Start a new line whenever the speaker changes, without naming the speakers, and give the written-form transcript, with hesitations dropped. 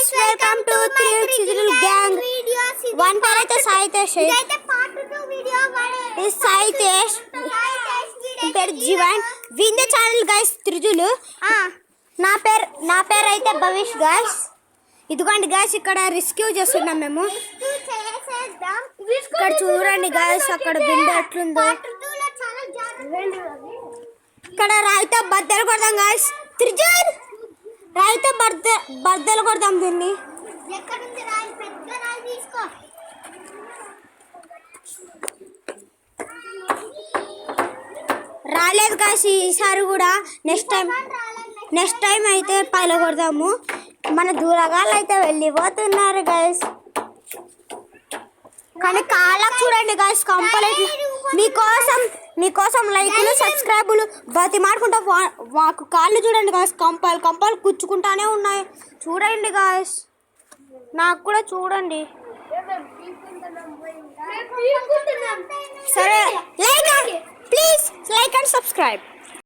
guys, welcome to Three Children Gang. One parent is Saitesh. Is Saitesh. Per Jivan. Win the channel guys, Trijulu. నా పేరు అయితే Bhavish guys. ఇదిగోండి guys, ఇక్కడ rescue చేస్తున్నాం మేము. ఇక్కడ చూడండి guys, అక్కడ విండో ఎట్లుందో. ఇక్కడ రాయితో బద్దలు కొడదాం guys. త్రిజుల్ రాయితో బద్దలు కొడదాం దీన్ని. రాలేదు guys ఈసారి కూడా. నెక్స్ట్ టైం అయితే పైల కొడదాము. మన దూరగాళ్ళు అయితే వెళ్ళిపోతున్నారు guys. కానీ కాళ్ళకు చూడండి guys, కంపల్సరీ మీకోసం లైక్లు సబ్స్క్రైబులు బతి మాడుకుంటా. మాకు కాళ్ళు చూడండి guys, కంపలు కుచ్చుకుంటానే ఉన్నాయి. చూడండి guys, నాకు కూడా చూడండి. సరే ప్లీజ్ లైక్ అండ్ సబ్స్క్రైబ్.